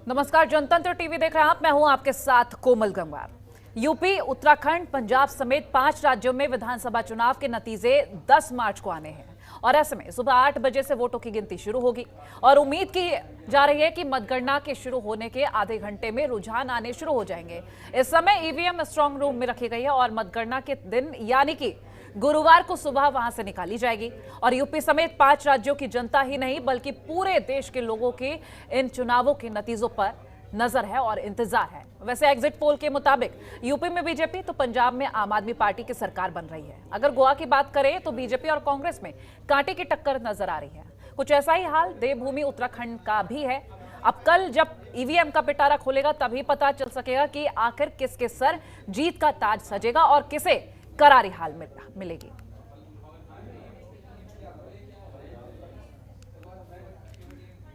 नमस्कार, जनतंत्र टीवी देख रहे हैं आप। मैं हूं आपके साथ कोमल गंगवार। यूपी, उत्तराखंड, पंजाब समेत 5 राज्यों में विधानसभा चुनाव के नतीजे 10 मार्च को आने हैं और ऐसे में सुबह 8 बजे से वोटों की गिनती शुरू होगी और उम्मीद की जा रही है कि मतगणना के शुरू होने के आधे घंटे में रुझान आने शुरू हो जाएंगे। इस समय ईवीएम स्ट्रांग रूम में रखी गई है और मतगणना के दिन यानी कि गुरुवार को सुबह वहां से निकाली जाएगी और यूपी समेत 5 राज्यों की जनता ही नहीं बल्कि पूरे देश के लोगों की इन चुनावों के नतीजों पर नजर है और इंतजार है। वैसे एग्जिट पोल के मुताबिक यूपी में बीजेपी तो पंजाब में आम आदमी पार्टी की सरकार बन रही है। अगर गोवा की बात करें तो बीजेपी और कांग्रेस में कांटे की टक्कर नजर आ रही है। कुछ ऐसा ही हाल देवभूमि उत्तराखंड का भी है। अब कल जब ईवीएम का पिटारा खोलेगा तभी पता चल सकेगा कि आखिर किसके सर जीत का ताज सजेगा और किसे करारी हाल मिलेगी।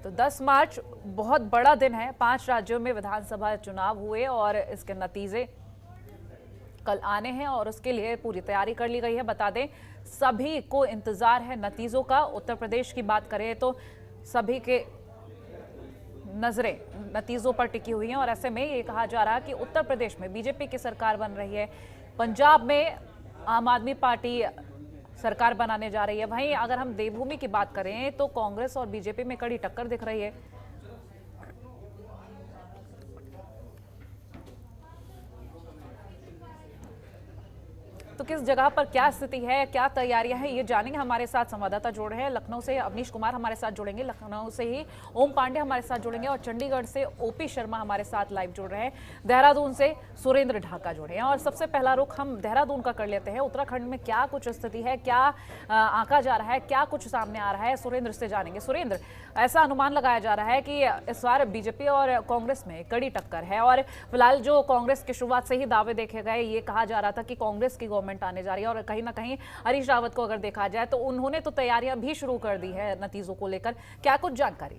तो 10 मार्च बहुत बड़ा दिन है। 5 राज्यों में विधानसभा चुनाव हुए और इसके नतीजे कल आने हैं और उसके लिए पूरी तैयारी कर ली गई है। बता दें, सभी को इंतजार है नतीजों का। उत्तर प्रदेश की बात करें तो सभी के नजरें नतीजों पर टिकी हुई हैं और ऐसे में ये कहा जा रहा है कि उत्तर प्रदेश में बीजेपी की सरकार बन रही है, पंजाब में आम आदमी पार्टी सरकार बनाने जा रही है। वहीं अगर हम देवभूमि की बात करें तो कांग्रेस और बीजेपी में कड़ी टक्कर दिख रही है। तो किस जगह पर क्या स्थिति है, क्या तैयारियां हैं, ये जानेंगे। हमारे साथ संवाददाता जुड़ रहे हैं। लखनऊ से अवनीश कुमार हमारे साथ जुड़ेंगे, लखनऊ से ही ओम पांडे हमारे साथ जुड़ेंगे और चंडीगढ़ से ओपी शर्मा हमारे साथ लाइव जुड़ रहे हैं। देहरादून से सुरेंद्र ढाका जुड़े हैं और सबसे पहला रुख हम देहरादून का कर लेते हैं। उत्तराखंड में क्या कुछ स्थिति है, क्या आंका जा रहा है, क्या कुछ सामने आ रहा है, सुरेंद्र से जानेंगे। सुरेंद्र, ऐसा अनुमान लगाया जा रहा है कि इस बार बीजेपी और कांग्रेस में कड़ी टक्कर है और फिलहाल जो कांग्रेस की शुरुआत से ही दावे देखे गए, ये कहा जा रहा था कि कांग्रेस की गवर्नमेंट आने जा रही है और कहीं ना कहीं हरीश रावत को अगर देखा जाए तो उन्होंने तो तैयारियां भी शुरू कर दी है नतीजों को लेकर। क्या कुछ जानकारी?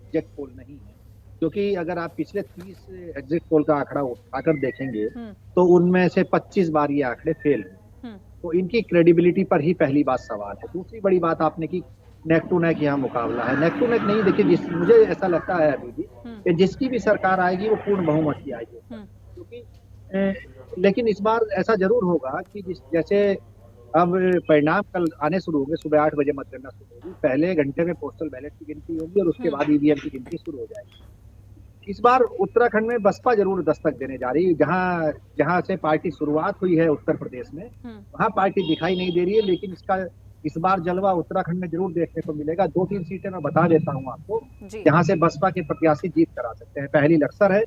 एग्जिट पोल नहीं है, क्योंकि अगर आप पिछले 30 एग्जिट पोल का आंकड़ा उठाकर देखेंगे तो उनमें से 25 बार ये आंकड़े फेल हुए। तो इनकी क्रेडिबिलिटी पर ही पहली बात सवाल है। दूसरी बड़ी बात आपने की नेक टू नेक यहाँ मुकाबला है। नेक टू नेक नहीं, देखिए मुझे ऐसा लगता है अभी भी कि जिसकी भी सरकार आएगी वो पूर्ण बहुमत की आएगी, क्योंकि लेकिन इस बार ऐसा जरूर होगा कि जैसे अब परिणाम कल आने शुरू होंगे, सुबह 8 बजे मतगणना शुरू होगी, पहले घंटे में पोस्टल बैलेट की गिनती होगी और उसके बाद ईवीएम की गिनती शुरू हो जाएगी। इस बार उत्तराखंड में बसपा जरूर दस्तक देने जा रही है। जहां जहां से पार्टी शुरुआत हुई है उत्तर प्रदेश में, वहां पार्टी दिखाई नहीं दे रही है, लेकिन इस बार जलवा उत्तराखंड में जरूर देखने को मिलेगा। 2-3 सीटें मैं बता देता हूं आपको जहां से बसपा के प्रत्याशी जीत करा सकते हैं। पहली लक्सर है,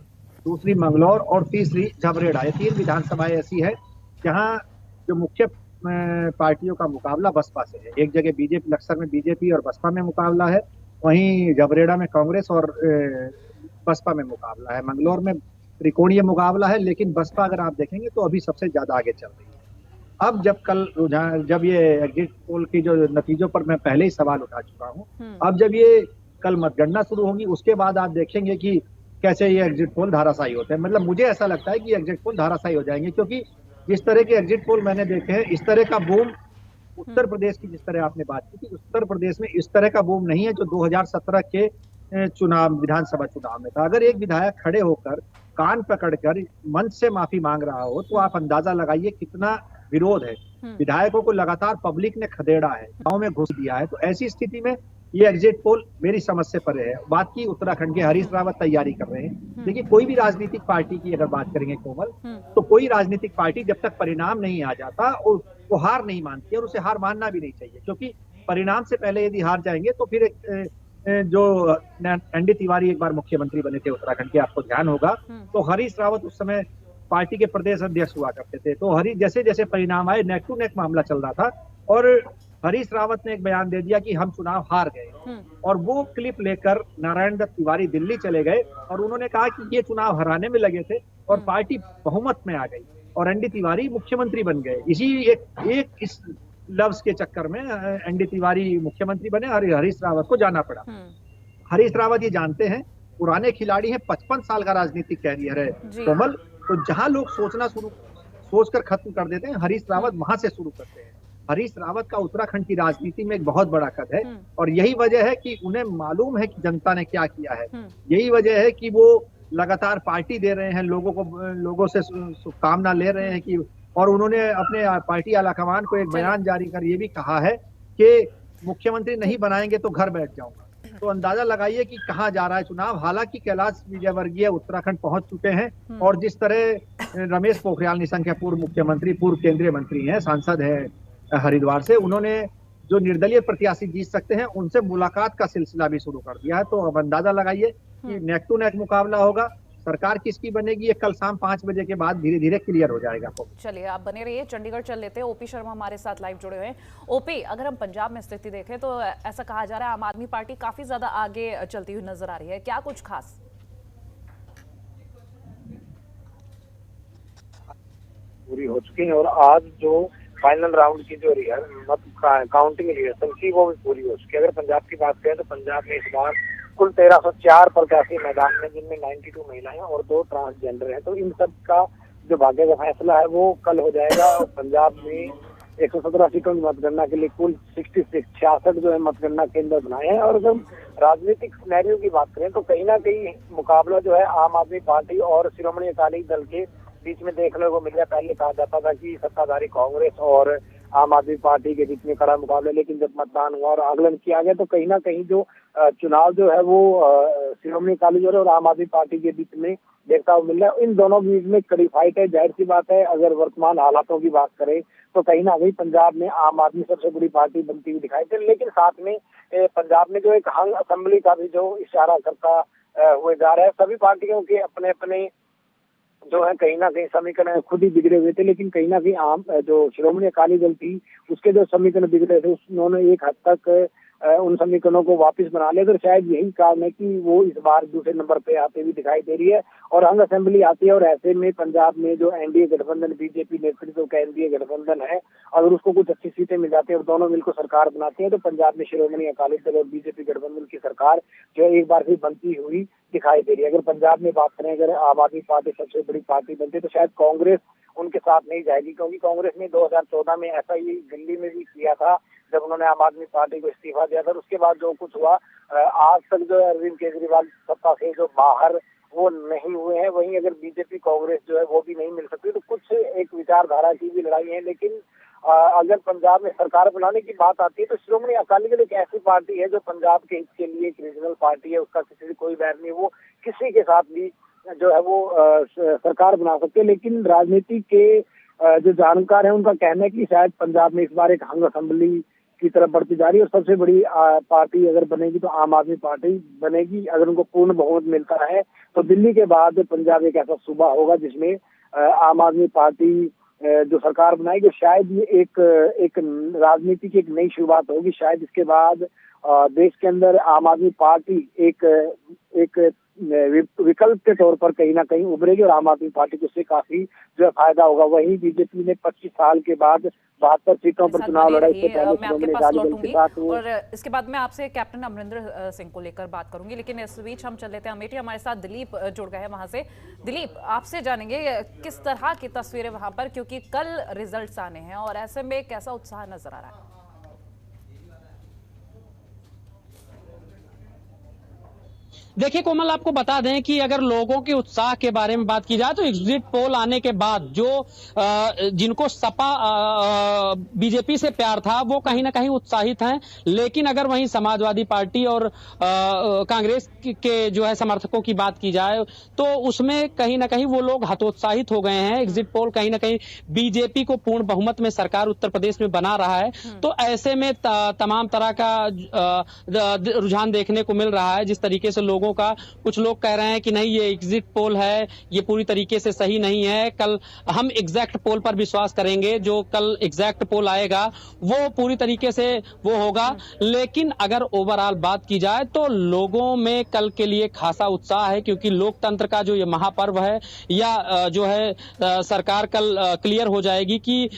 दूसरी मंगलौर और तीसरी झबरेड़ा। ये 3 विधानसभाएं ऐसी है जहां जो मुख्य पार्टियों का मुकाबला बसपा से है। एक जगह बीजेपी, लक्सर में बीजेपी और बसपा में मुकाबला है, वहीं झबरेड़ा में कांग्रेस और बसपा में मुकाबला है। मंगलौर में त्रिकोणीय मुकाबला है, लेकिन बसपा अगर आप देखेंगे तो अभी सबसे ज्यादा आगे चल रही है। अब जब ये एग्जिट पोल की जो नतीजों पर मैं पहले ही सवाल उठा चुका हूँ, अब जब ये कल मतगणना शुरू होगी उसके बाद आप देखेंगे कि कैसे ये एग्जिट पोल धाराशायी होते हैं। मतलब मुझे ऐसा लगता है कि एग्जिट पोल धाराशायी हो जाएंगे, क्योंकि जिस तरह के एग्जिट पोल मैंने देखे हैं, इस तरह का बूम उत्तर प्रदेश की, जिस तरह आपने बात की थी, उत्तर प्रदेश में इस तरह का बूम नहीं है जो 2017 के विधानसभा चुनाव में था। अगर एक विधायक खड़े होकर कान पकड़कर मंच से माफी मांग रहा हो तो आप अंदाजा लगाइए कितना विरोध है। विधायकों को लगातार पब्लिक ने खदेड़ा है, गांव में घुस दिया है। तो ऐसी स्थिति में ये एग्जिट पोल मेरी समझ से परे है। बात की उत्तराखंड के, हरीश रावत तैयारी कर रहे हैं। देखिए, कोई भी राजनीतिक पार्टी की अगर बात करेंगे कोमल, तो कोई राजनीतिक पार्टी जब तक परिणाम नहीं आ जाता और वो हार नहीं मानती, और उसे हार मानना भी नहीं चाहिए, क्योंकि परिणाम से पहले यदि हार जाएंगे तो फिर जो एनडी तिवारी एक बार मुख्यमंत्री बने थे उत्तराखंड के, आपको ध्यान होगा, तो हरीश रावत उस समय पार्टी के प्रदेश अध्यक्ष हुआ करते थे। तो जैसे जैसे परिणाम आए, नेक टू नेक मामला चल रहा था और हरीश रावत ने एक बयान दे दिया कि हम चुनाव हार गए, और वो क्लिप लेकर नारायण दत्त तिवारी दिल्ली चले गए और उन्होंने कहा कि ये चुनाव हराने में लगे थे और पार्टी बहुमत में आ गई और एनडी तिवारी मुख्यमंत्री बन गए। इसी एक इस लफ्ज के चक्कर में एनडी तिवारी मुख्यमंत्री बने और हरीश रावत को जाना पड़ा। हरीश रावत ये जानते हैं, पुराने खिलाड़ी हैं, 55 साल का राजनीतिक कैरियर है कोमल। तो जहां लोग सोचकर खत्म कर देते हैं, हरीश रावत वहां से शुरू करते हैं। हरीश रावत का उत्तराखंड की राजनीति में एक बहुत बड़ा कद है। और यही वजह है कि उन्हें मालूम है कि जनता ने क्या किया है। यही वजह है कि वो लगातार पार्टी दे रहे हैं लोगों को, लोगों से शुभकामना ले रहे हैं कि, और उन्होंने अपने पार्टी आलाकमान को एक बयान जारी कर ये भी कहा है कि मुख्यमंत्री नहीं बनाएंगे तो घर बैठ जाऊंगा। तो अंदाजा लगाइए कि कहाँ जा रहा है चुनाव। हालांकि कैलाश विजयवर्गीय उत्तराखंड पहुंच चुके हैं और जिस तरह रमेश पोखरियाल निशंक पूर्व मुख्यमंत्री, पूर्व केंद्रीय मंत्री हैं, सांसद है हरिद्वार से, उन्होंने जो निर्दलीय प्रत्याशी जीत सकते हैं उनसे मुलाकात का सिलसिला भी शुरू कर दिया है। तो अब अंदाजा लगाइए कि नेक टू नेक मुकाबला होगा। सरकार किसकी बनेगी ये कल शाम 5 बजे के बाद धीरे धीरे क्लियर हो जाएगा। चलिए आप बने रहिए, चंडीगढ़ चल लेते हैं। ओपी शर्मा हमारे साथ लाइव जुड़े हुए हैं। ओपी, अगर हम पंजाब में स्थिति देखें तो ऐसा कहा जा रहा है आम आदमी पार्टी काफी ज्यादा आगे चलती हुई नजर आ रही है, क्या कुछ खास? पूरी हो चुकी है और आज जो फाइनल राउंड की जो काउंटिंग रिहर्सल थी वो भी पूरी हो चुकी है। अगर पंजाब की बात करें तो पंजाब में इस बार कुल 1304 प्रत्याशी मैदान में, जिनमें 92 महिलाएं और 2 ट्रांसजेंडर हैं। तो इन सब का जो भाग्य का फैसला है वो कल हो जाएगा। और पंजाब में 117 सीटों की मतगणना के लिए कुल 66 जो है मतगणना केंद्र बनाए हैं। और अगर राजनीतिक सिनेरियो की बात करें तो कहीं ना कहीं मुकाबला जो है आम आदमी पार्टी और श्रोमणी अकाली दल के बीच में देखने को मिल रहा है। पहले कहा जाता था कि सत्ताधारी कांग्रेस और आम आदमी पार्टी के बीच में कड़ा मुकाबला, लेकिन जब मतदान हुआ और आकलन किया गया तो कहीं ना कहीं जो चुनाव जो है वो श्रोमणी अकाली दल और आम आदमी पार्टी के बीच में देखता हुआ मिल रहा है। इन दोनों के बीच में कड़ी फाइट है। जाहिर सी बात है, अगर वर्तमान हालातों की बात करें तो कहीं ना कहीं पंजाब में आम आदमी सबसे बड़ी पार्टी बनती हुई दिखाई दे, लेकिन साथ में पंजाब में जो एक हंग असेंबली का भी जो इशारा करता हुए जा रहा है। सभी पार्टियों के अपने अपने जो है कहीं ना कहीं समीकरण खुद ही बिगड़े हुए थे, लेकिन कहीं ना कहीं आम जो श्रोमणी अकाली दल थी उसके जो समीकरण बिगड़े थे उन्होंने एक हद तक उन समीकरणों को वापस बना लिया। तो शायद यही कारण है कि वो इस बार दूसरे नंबर पे आते हुए दिखाई दे रही है और हंग असेंबली आती है। और ऐसे में पंजाब में जो एनडीए गठबंधन, बीजेपी नेतृत्व का एनडीए गठबंधन है, अगर उसको कुछ अच्छी सीटें मिल जाती है और दोनों मिलकर सरकार बनाते हैं तो पंजाब में श्रोमणी अकाली दल और बीजेपी गठबंधन की सरकार जो एक बार फिर बनती हुई दिखाई दे रही है। अगर पंजाब में बात करें, अगर आम आदमी पार्टी सबसे बड़ी पार्टी बनती है तो शायद कांग्रेस उनके साथ नहीं जाएगी, क्योंकि कांग्रेस ने 2014 में ऐसा ही दिल्ली में भी किया था जब उन्होंने आम आदमी पार्टी को इस्तीफा दिया था। उसके बाद जो कुछ हुआ, आज तक जो अरविंद केजरीवाल सत्ता से जो बाहर वो नहीं हुए हैं। वहीं अगर बीजेपी कांग्रेस जो है वो भी नहीं मिल सकती, तो कुछ एक विचारधारा की भी लड़ाई है। लेकिन अगर पंजाब में सरकार बनाने की बात आती है तो श्रोमणी अकाली दल एक ऐसी पार्टी है जो पंजाब के हित के लिए एक रीजनल पार्टी है, उसका किसी से कोई बैर नहीं, वो किसी के साथ भी जो है वो सरकार बना सकते हैं। लेकिन राजनीति के जो जानकार है उनका कहना है कि शायद पंजाब में इस बार एक हंग असेंबली की तरफ बढ़ती जा रही है और सबसे बड़ी पार्टी अगर बनेगी तो आम आदमी पार्टी बनेगी। अगर उनको पूर्ण बहुमत मिलता है तो दिल्ली के बाद पंजाब एक ऐसा सूबा होगा जिसमें आम आदमी पार्टी जो सरकार बनाएगी। शायद ये एक राजनीति की एक नई शुरुआत होगी। शायद इसके बाद देश के अंदर आम आदमी पार्टी एक विकल्प के तौर पर कहीं ना कहीं उभरेगी और आम आदमी पार्टी को उससे काफी जो है फायदा होगा। वहीं बीजेपी ने 25 साल के बाद 72 सीटों पर चुनाव लड़ा। इससे पहले मैं आपके पास लौटूंगी और इसके बाद मैं आपसे कैप्टन अमरिंदर सिंह को लेकर बात करूंगी, लेकिन इस बीच हम चल लेते हैं अमेठी। हमारे साथ दिलीप जुड़ गए हैं वहां से। दिलीप, आपसे जानेंगे किस तरह की तस्वीरें वहां पर, क्योंकि कल रिजल्ट्स आने हैं और ऐसे में कैसा उत्साह नजर आ रहा है? देखिए कोमल, आपको बता दें कि अगर लोगों के उत्साह के बारे में बात की जाए तो एग्जिट पोल आने के बाद जो जिनको सपा बीजेपी से प्यार था वो कहीं ना कहीं उत्साहित हैं, लेकिन अगर वहीं समाजवादी पार्टी और कांग्रेस के जो है समर्थकों की बात की जाए तो उसमें कहीं ना कहीं वो लोग हतोत्साहित हो गए हैं। एग्जिट पोल कहीं ना कहीं बीजेपी को पूर्ण बहुमत में सरकार उत्तर प्रदेश में बना रहा है, तो ऐसे में तमाम तरह का रुझान देखने को मिल रहा है। जिस तरीके से लोगों का, कुछ लोग कह रहे हैं कि नहीं ये एग्जिट पोल है, ये पूरी तरीके से सही नहीं है, कल हम एग्जैक्ट पोल पर विश्वास करेंगे, जो कल एग्जैक्ट पोल आएगा वो पूरी तरीके से वो होगा। लेकिन अगर ओवरऑल बात की जाए तो लोगों में कल के लिए खासा उत्साह है, क्योंकि लोकतंत्र का जो ये महापर्व है या जो है सरकार कल क्लियर हो जाएगी कि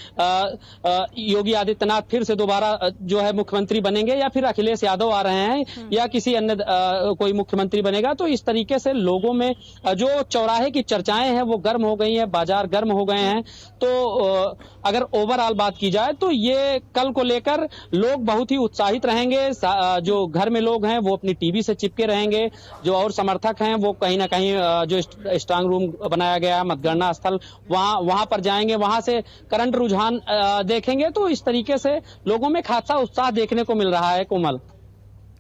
योगी आदित्यनाथ फिर से दोबारा जो है मुख्यमंत्री बनेंगे या फिर अखिलेश यादव आ रहे हैं या किसी अन्य कोई मुख्यमंत्री मुख्यमंत्री बनेगा। तो इस तरीके से लोगों में जो चौराहे की चर्चाएं हैं वो गर्म हो गई हैं, बाजार गर्म हो गए हैं। तो अगर ओवरऑल बात की जाए तो ये कल को लेकर लोग बहुत ही उत्साहित रहेंगे। जो घर में लोग हैं वो अपनी टीवी से चिपके रहेंगे, जो और समर्थक हैं वो कहीं ना कहीं जो स्ट्रांग रूम बनाया गया मतगणना स्थल वहां पर जाएंगे, वहां से करंट रुझान देखेंगे। तो इस तरीके से लोगों में खासा उत्साह देखने को मिल रहा है। कोमल,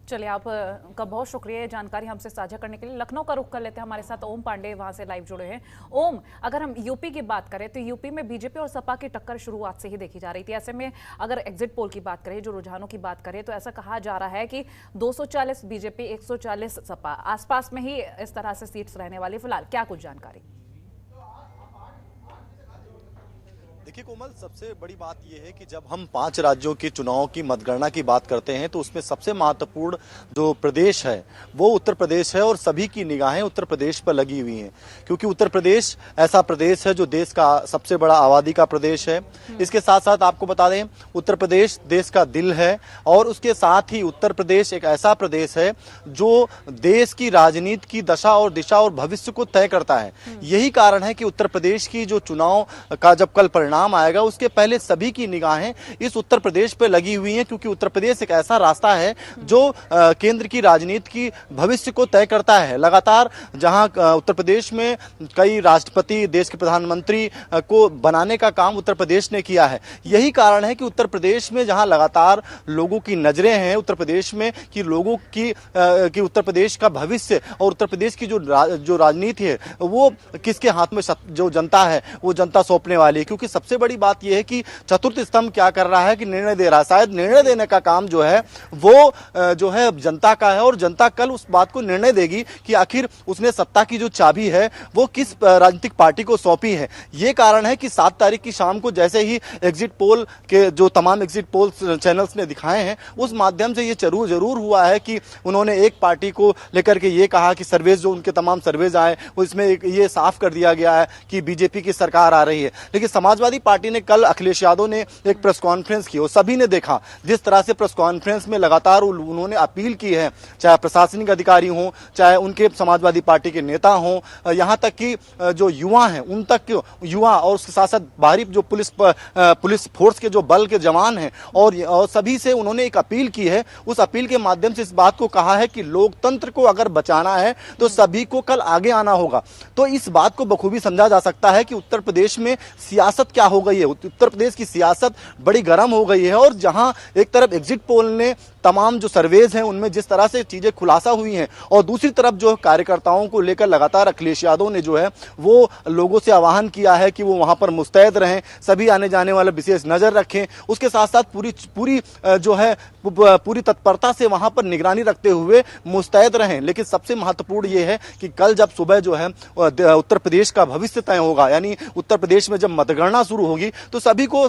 चलिए, आपका बहुत शुक्रिया ये जानकारी हमसे साझा करने के लिए। लखनऊ का रुख कर लेते हैं, हमारे साथ ओम पांडे वहां से लाइव जुड़े हैं। ओम, अगर हम यूपी की बात करें तो यूपी में बीजेपी और सपा की टक्कर शुरुआत से ही देखी जा रही थी। ऐसे में अगर एग्जिट पोल की बात करें, जो रुझानों की बात करें, तो ऐसा कहा जा रहा है कि 240 बीजेपी, 140 सपा, आसपास में ही इस तरह से सीट्स रहने वाली। फिलहाल क्या कुछ जानकारी? देखिए कोमल, सबसे बड़ी बात यह है कि जब हम 5 राज्यों के चुनाव की मतगणना की बात करते हैं तो उसमें सबसे महत्वपूर्ण जो प्रदेश है वो उत्तर प्रदेश है, और सभी की निगाहें उत्तर प्रदेश पर लगी हुई हैं, क्योंकि उत्तर प्रदेश ऐसा प्रदेश है जो देश का सबसे बड़ा आबादी का प्रदेश है। इसके साथ साथ आपको बता दें, उत्तर प्रदेश देश का दिल है, और उसके साथ ही उत्तर प्रदेश एक ऐसा प्रदेश है जो देश की राजनीति की दशा और दिशा और भविष्य को तय करता है। यही कारण है कि उत्तर प्रदेश की जो चुनाव का जब कल परिणाम आएगा उसके पहले सभी की निगाहें इस उत्तर प्रदेश पे लगी हुई हैं, क्योंकि उत्तर प्रदेश एक ऐसा रास्ता है जो केंद्र की राजनीति की भविष्य को तय करता है। लगातार जहां उत्तर प्रदेश में कई राष्ट्रपति, देश के प्रधानमंत्री को बनाने का काम उत्तर प्रदेश ने किया है। यही कारण है कि उत्तर प्रदेश में जहां लगातार लोगों की नजरें हैं उत्तर प्रदेश में कि लोगों की उत्तर प्रदेश का भविष्य और उत्तर प्रदेश की जो राजनीति है वो किसके हाथ में जो जनता है वो जनता सौंपने वाली है। क्योंकि सबसे बड़ी बात यह है कि चतुर्थ स्तंभ क्या कर रहा है कि निर्णय दे रहा है। शायद निर्णय देने का काम जो है वो जो है जनता का है, और जनता कल उस बात को निर्णय देगी कि आखिर उसने सत्ता की जो चाबी है वो किस राजनीतिक पार्टी को सौंपी है। ये कारण है कि 7 तारीख की शाम को जैसे ही एग्जिट पोल के जो तमाम एग्जिट पोल चैनल्स ने दिखाए हैं उस माध्यम से ये जरूर हुआ है कि उन्होंने एक पार्टी को लेकर के ये कहा कि सर्वेज जो उनके तमाम सर्वेज आए उसमें ये साफ कर दिया गया है कि बीजेपी की सरकार आ रही है। लेकिन समाजवादी पार्टी ने कल, अखिलेश यादव ने एक प्रेस कॉन्फ्रेंस की और सभी ने देखा जिस तरह से प्रेस कॉन्फ्रेंस में लगातार उन्होंने अपील की है, चाहे प्रशासनिक अधिकारी हों, चाहे उनके समाजवादी पार्टी के नेता हों, यहाँ तक कि जो युवा हैं उन तक युवा और उसके साथ साथ बाहरी जो पुलिस फोर्स के जो बल के जवान हैं और सभी से उन्होंने एक अपील की है। उस अपील के माध्यम से इस बात को कहा है कि लोकतंत्र को अगर बचाना है तो सभी को कल आगे आना होगा। तो इस बात को बखूबी समझा जा सकता है कि उत्तर प्रदेश में सियासत क्या हो गई है। उत्तर प्रदेश की सियासत बड़ी गर्म हो गई है, और जहां एक तरफ एग्जिट पोल ने तमाम जो सर्वेज हैं उनमें जिस तरह से चीजें खुलासा हुई हैं, और दूसरी तरफ जो कार्यकर्ताओं को लेकर लगातार अखिलेश यादव ने जो है वो लोगों से आह्वान किया है कि वो वहां पर मुस्तैद रहें, सभी आने जाने वाले विशेष नजर रखें, उसके साथ साथ पूरी तत्परता से वहां पर निगरानी रखते हुए मुस्तैद रहें। लेकिन सबसे महत्वपूर्ण ये है कि कल जब सुबह जो है उत्तर प्रदेश का भविष्य तय होगा, यानी उत्तर प्रदेश में जब मतगणना शुरू होगी तो सभी को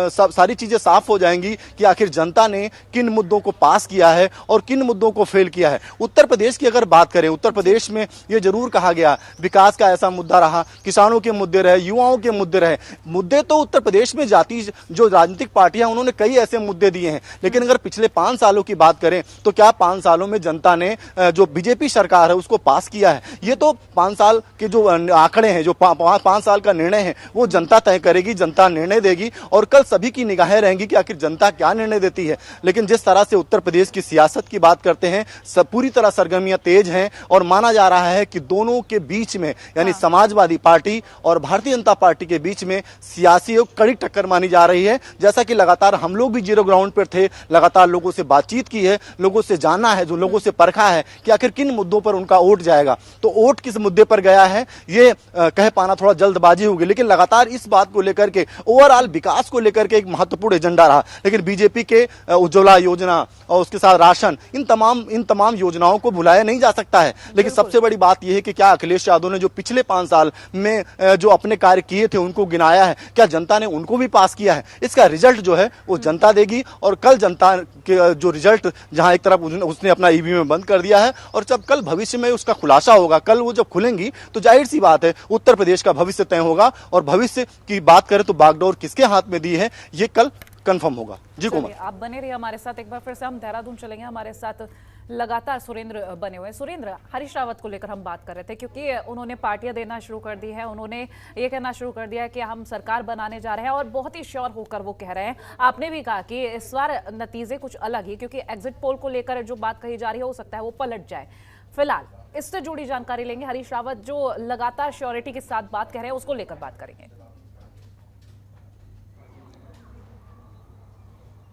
सारी चीजें साफ हो जाएंगी कि आखिर जनता ने किन मुद्दों को पास किया है और किन मुद्दों को फेल किया है। उत्तर प्रदेश की अगर बात करें, उत्तर प्रदेश में यह जरूर कहा गया विकास का ऐसा मुद्दा रहा, किसानों के मुद्दे रहे, युवाओं के मुद्दे रहे। मुद्दे तो उत्तर प्रदेश में जाति जो राजनीतिक पार्टियां उन्होंने कई ऐसे मुद्दे दिए हैं, लेकिन अगर पिछले 5 सालों की बात करें तो क्या 5 सालों में जनता ने जो बीजेपी सरकार है उसको पास किया है? ये तो 5 साल के जो आंकड़े हैं, जो 5 साल का निर्णय है वो जनता तय करेगी, जनता निर्णय देगी, और कल सभी की निगाहें रहेंगी कि आखिर जनता क्या निर्णय देती है। लेकिन जिस तरह से उत्तर प्रदेश की सियासत की बात करते हैं, सब पूरी तरह सरगर्मियां तेज हैं, और माना जा रहा है कि दोनों के बीच में यानी समाजवादी पार्टी और भारतीय जनता पार्टी के बीच में सियासी कड़ी टक्कर मानी जा रही है। जैसा कि लगातार हम लोग भी जीरो ग्राउंड पर थे, लगातार लोगों से बातचीत की है, लोगों से जाना है, जो लोगों से परखा है कि आखिर किन मुद्दों पर उनका वोट जाएगा। तो वोट किस मुद्दे पर गया है ये कह पाना थोड़ा जल्दबाजी होगी, लेकिन लगातार इस बात को लेकर के ओवरऑल विकास को लेकर के एक महत्वपूर्ण एजेंडा रहा। लेकिन बीजेपी के उज्ज्वला योजना और उसके साथ राशन, इन तमाम योजनाओं को भुलाया नहीं जा सकता है। लेकिन सबसे बड़ी बात यह है कि क्या अखिलेश यादव ने जो पिछले 5 साल में जो अपने कार्य किए थे उनको गिनाया है, क्या जनता ने उनको भी पास किया है? इसका रिजल्ट जो है वो जनता देगी, और कल जनता के जो रिजल्ट जहां एक तरफ उसने अपना ईवीएम में बंद कर दिया है, और जब कल भविष्य में उसका खुलासा होगा, कल वो जब खुलेंगी तो जाहिर सी बात है उत्तर प्रदेश का भविष्य तय होगा। और भविष्य की बात करें तो बागडोर किसके हाथ में दी है ये कल कंफर्म होगा। जी कोमल, आप बने रहिए हमारे साथ। एक बार फिर से हम देहरादून चलेंगे, हमारे साथ लगातार सुरेंद्र बने हुए हैं। सुरेंद्र, हरीश रावत को लेकर हम बात कर रहे थे क्योंकि उन्होंने पार्टियां देना शुरू कर दी है, उन्होंने ये कहना शुरू कर दिया है कि हम सरकार बनाने जा रहे हैं और बहुत ही श्योर होकर वो कह रहे हैं। आपने भी कहा कि इस बार नतीजे कुछ अलग ही, क्योंकि एग्जिट पोल को लेकर जो बात कही जा रही है हो सकता है वो पलट जाए। फिलहाल इससे जुड़ी जानकारी लेंगे। हरीश रावत जो लगातार श्योरिटी के साथ बात कह रहे हैं उसको लेकर बात करेंगे।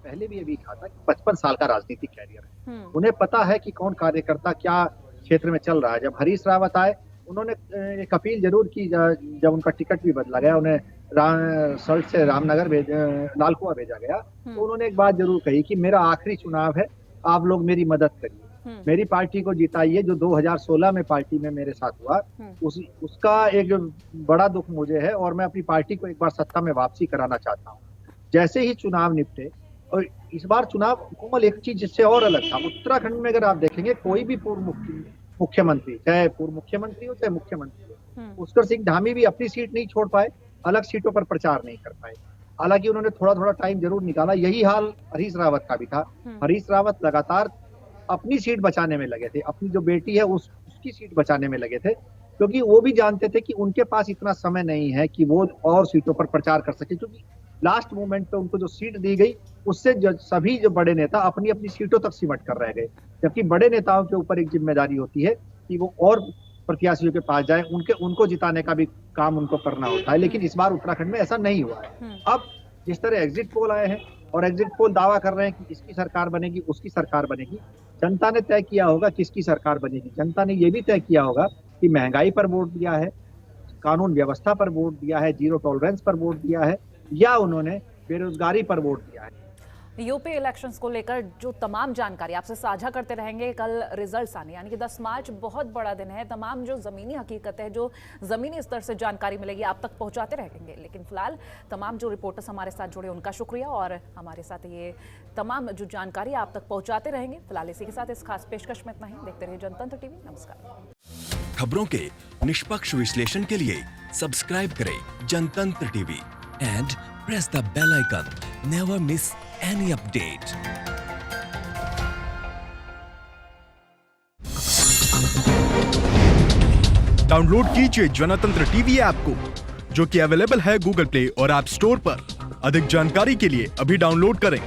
पहले भी अभी कहा था कि 55 साल का राजनीतिक कैरियर है, उन्हें पता है कि कौन कार्यकर्ता क्या क्षेत्र में चल रहा है। जब हरीश रावत आए, उन्होंने एक अपील जरूर की, जब उनका टिकट भी बदला गया, उन्हें सल्ट से रामनगर लालकुआ भेजा गया, तो उन्होंने एक बात जरूर कही कि मेरा आखिरी चुनाव है, आप लोग मेरी मदद करिए, मेरी पार्टी को जिताइए। जो 2016 में पार्टी में मेरे साथ हुआ, उसका एक बड़ा दुख मुझे है और मैं अपनी पार्टी को एक बार सत्ता में वापसी कराना चाहता हूँ। जैसे ही चुनाव निपटे, और इस बार चुनाव कोमल एक चीज जिससे और अलग था, उत्तराखंड में अगर आप देखेंगे कोई भी पूर्व मुख्यमंत्री, चाहे पूर्व मुख्यमंत्री हो चाहे मुख्यमंत्री हो, पुष्कर सिंह धामी भी अपनी सीट नहीं छोड़ पाए, अलग सीटों पर प्रचार नहीं कर पाए। हालांकि उन्होंने थोड़ा थोड़ा टाइम जरूर निकाला। यही हाल हरीश रावत का भी था। हरीश रावत लगातार अपनी सीट बचाने में लगे थे, अपनी जो बेटी है उसकी सीट बचाने में लगे थे, क्योंकि वो भी जानते थे कि उनके पास इतना समय नहीं है कि वो और सीटों पर प्रचार कर सके, क्योंकि लास्ट मोमेंट पे उनको जो सीट दी गई उससे सभी जो बड़े नेता अपनी अपनी सीटों तक सिमट कर रह गए। जबकि बड़े नेताओं के ऊपर एक जिम्मेदारी होती है कि वो और प्रत्याशियों के पास जाए, उनको जिताने का भी काम उनको करना होता है। लेकिन इस बार उत्तराखंड में ऐसा नहीं हुआ है। अब जिस तरह एग्जिट पोल आए हैं और एग्जिट पोल दावा कर रहे हैं कि इसकी सरकार बनेगी, उसकी सरकार बनेगी, जनता ने तय किया होगा किसकी सरकार बनेगी। जनता ने यह भी तय किया होगा कि महंगाई पर वोट दिया है, कानून व्यवस्था पर वोट दिया है, जीरो टॉलरेंस पर वोट दिया है, या उन्होंने बेरोजगारी पर वोट दिया है। यूपी इलेक्शंस को लेकर जो तमाम जानकारी आपसे साझा करते रहेंगे। कल रिजल्ट्स आने यानी कि 10 मार्च बहुत बड़ा दिन है। तमाम जो ज़मीनी हकीकत है, जो ज़मीनी स्तर से जानकारी मिलेगी, आप तक पहुंचाते रहेंगे। लेकिन फिलहाल तमाम जो रिपोर्टर्स हमारे साथ जुड़े उनका शुक्रिया, और हमारे साथ ये तमाम जो जानकारी आप तक पहुंचाते रहेंगे। फिलहाल इसी के साथ इस खास पेशकश में इतना ही। देखते रहिए जनतंत्र टीवी। नमस्कार। खबरों के निष्पक्ष विश्लेषण के लिए सब्सक्राइब करें जनतंत्र TV and press the bell icon. Never miss any update. Download कीजिए जनतंत्र टीवी ऐप को, जो कि अवेलेबल है गूगल प्ले और ऐप स्टोर पर। अधिक जानकारी के लिए अभी डाउनलोड करें।